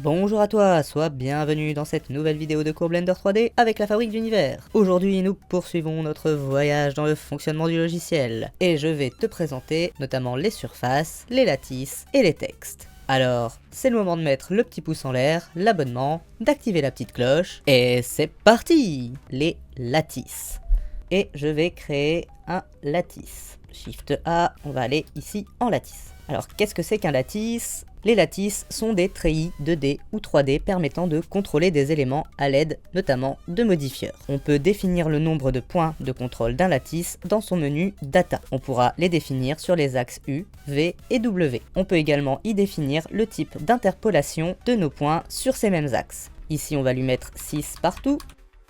Bonjour à toi, sois bienvenue dans cette nouvelle vidéo de cours Blender 3D avec la Fabrique d'Univers. Aujourd'hui, nous poursuivons notre voyage dans le fonctionnement du logiciel, et je vais te présenter notamment les surfaces, les lattices et les textes. Alors, c'est le moment de mettre le petit pouce en l'air, l'abonnement, d'activer la petite cloche, et c'est parti! Les lattices. Et je vais créer un lattice. Shift A, on va aller ici en lattice. Alors, qu'est-ce que c'est qu'un lattice? Les lattices sont des treillis 2D ou 3D permettant de contrôler des éléments à l'aide notamment de modifieurs. On peut définir le nombre de points de contrôle d'un lattice dans son menu Data. On pourra les définir sur les axes U, V et W. On peut également y définir le type d'interpolation de nos points sur ces mêmes axes. Ici on va lui mettre 6 partout,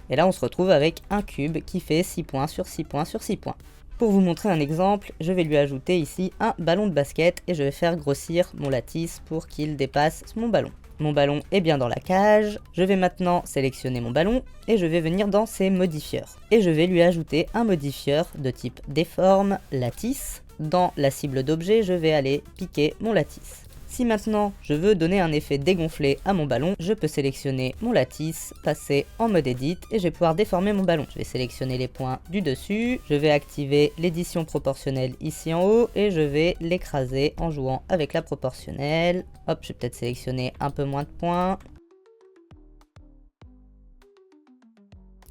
et là on se retrouve avec un cube qui fait 6 points sur 6 points sur 6 points. Pour vous montrer un exemple, je vais lui ajouter ici un ballon de basket et je vais faire grossir mon lattice pour qu'il dépasse mon ballon. Mon ballon est bien dans la cage, je vais maintenant sélectionner mon ballon et je vais venir dans ses modifieurs. Et je vais lui ajouter un modifieur de type déforme lattice. Dans la cible d'objet, je vais aller piquer mon lattice. Si maintenant je veux donner un effet dégonflé à mon ballon, je peux sélectionner mon lattice, passer en mode edit et je vais pouvoir déformer mon ballon. Je vais sélectionner les points du dessus, je vais activer l'édition proportionnelle ici en haut et je vais l'écraser en jouant avec la proportionnelle. Hop, je vais peut-être sélectionner un peu moins de points.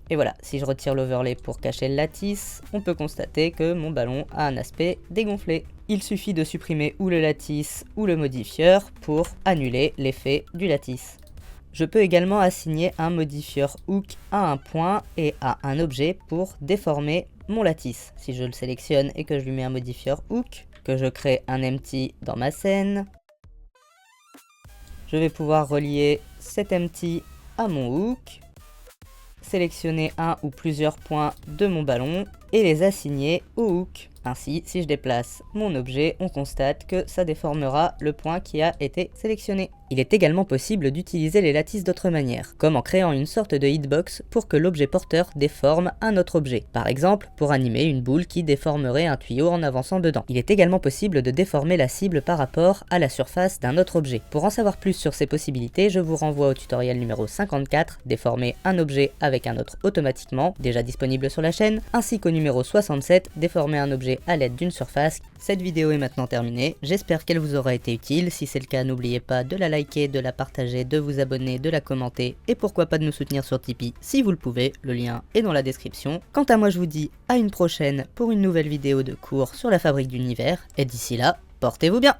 Et voilà, si je retire l'overlay pour cacher le lattice, on peut constater que mon ballon a un aspect dégonflé. Il suffit de supprimer ou le lattice ou le modifieur pour annuler l'effet du lattice. Je peux également assigner un modifieur hook à un point et à un objet pour déformer mon lattice. Si je le sélectionne et que je lui mets un modifieur hook, que je crée un empty dans ma scène, je vais pouvoir relier cet empty à mon hook, sélectionner un ou plusieurs points de mon ballon et les assigner au hook. Ainsi, si je déplace mon objet, on constate que ça déformera le point qui a été sélectionné. Il est également possible d'utiliser les lattices d'autres manières, comme en créant une sorte de hitbox pour que l'objet porteur déforme un autre objet. Par exemple, pour animer une boule qui déformerait un tuyau en avançant dedans. Il est également possible de déformer la cible par rapport à la surface d'un autre objet. Pour en savoir plus sur ces possibilités, je vous renvoie au tutoriel numéro 54, déformer un objet avec un autre automatiquement, déjà disponible sur la chaîne, ainsi qu'au numéro 67, déformer un objet à l'aide d'une surface. Cette vidéo est maintenant terminée, j'espère qu'elle vous aura été utile. Si c'est le cas, n'oubliez pas de la liker, de la partager, de vous abonner, de la commenter et pourquoi pas de nous soutenir sur Tipeee si vous le pouvez, le lien est dans la description. Quant à moi, je vous dis à une prochaine pour une nouvelle vidéo de cours sur la Fabrique d'Univers et d'ici là, portez-vous bien!